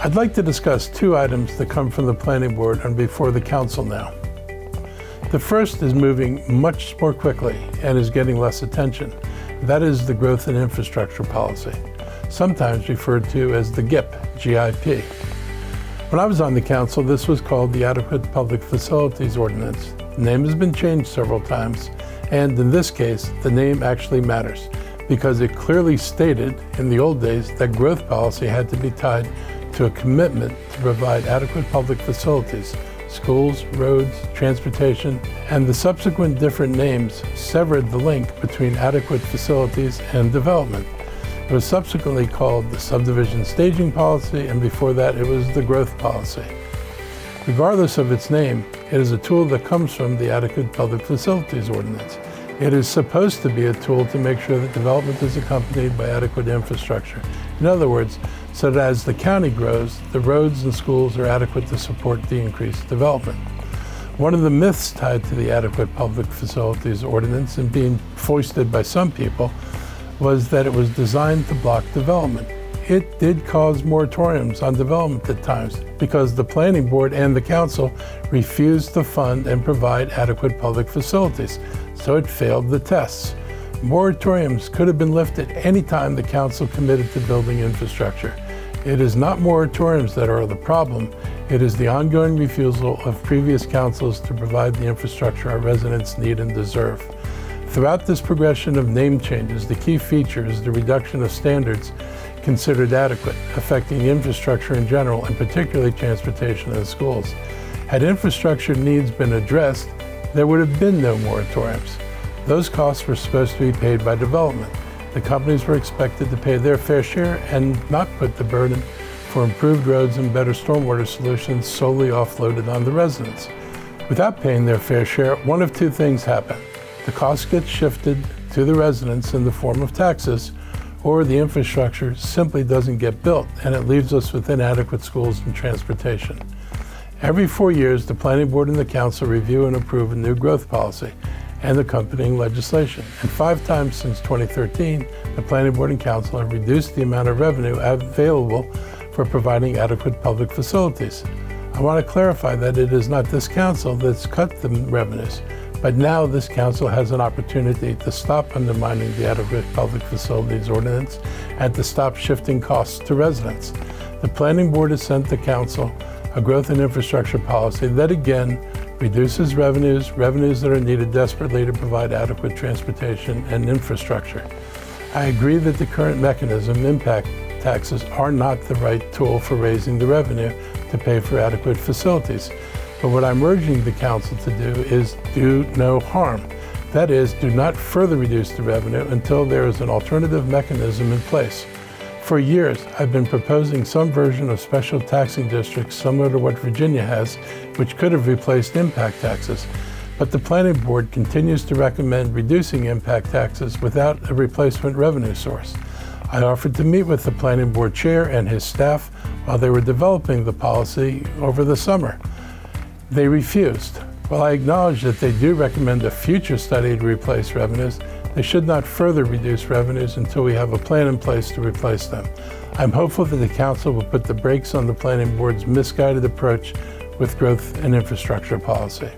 I'd like to discuss two items that come from the Planning Board and before the Council now. The first is moving much more quickly and is getting less attention. That is the Growth and Infrastructure Policy, sometimes referred to as the GIP, G-I-P. When I was on the Council, this was called the Adequate Public Facilities Ordinance. The name has been changed several times, and in this case, the name actually matters because it clearly stated in the old days that growth policy had to be tied to a commitment to provide adequate public facilities, schools, roads, transportation, and the subsequent different names severed the link between adequate facilities and development. It was subsequently called the Subdivision Staging Policy, and before that it was the Growth Policy. Regardless of its name, it is a tool that comes from the Adequate Public Facilities Ordinance. It is supposed to be a tool to make sure that development is accompanied by adequate infrastructure. In other words, so that as the county grows, the roads and schools are adequate to support the increased development. One of the myths tied to the Adequate Public Facilities Ordinance and being foisted by some people was that it was designed to block development. It did cause moratoriums on development at times because the Planning Board and the Council refused to fund and provide adequate public facilities, so it failed the tests. Moratoriums could have been lifted any time the Council committed to building infrastructure. It is not moratoriums that are the problem, it is the ongoing refusal of previous councils to provide the infrastructure our residents need and deserve. Throughout this progression of name changes, the key feature is the reduction of standards considered adequate, affecting infrastructure in general, and particularly transportation and schools. Had infrastructure needs been addressed, there would have been no moratoriums. Those costs were supposed to be paid by development. The companies were expected to pay their fair share and not put the burden for improved roads and better stormwater solutions solely offloaded on the residents. Without paying their fair share, one of two things happen. The cost gets shifted to the residents in the form of taxes, or the infrastructure simply doesn't get built and it leaves us with inadequate schools and transportation. Every 4 years, the Planning Board and the Council review and approve a new growth policy and accompanying legislation. And 5 times since 2013, the Planning Board and Council have reduced the amount of revenue available for providing adequate public facilities. I want to clarify that it is not this Council that's cut the revenues, but now this Council has an opportunity to stop undermining the Adequate Public Facilities Ordinance and to stop shifting costs to residents. The Planning Board has sent the Council a growth and infrastructure policy that again reduces revenues that are needed desperately to provide adequate transportation and infrastructure. I agree that the current mechanism, impact taxes, are not the right tool for raising the revenue to pay for adequate facilities. But what I'm urging the Council to do is do no harm. That is, do not further reduce the revenue until there is an alternative mechanism in place. For years, I've been proposing some version of special taxing districts similar to what Virginia has, which could have replaced impact taxes. But the Planning Board continues to recommend reducing impact taxes without a replacement revenue source. I offered to meet with the Planning Board Chair and his staff while they were developing the policy over the summer. They refused. While I acknowledge that they do recommend a future study to replace revenues, they should not further reduce revenues until we have a plan in place to replace them. I'm hopeful that the Council will put the brakes on the Planning Board's misguided approach with growth and infrastructure policy.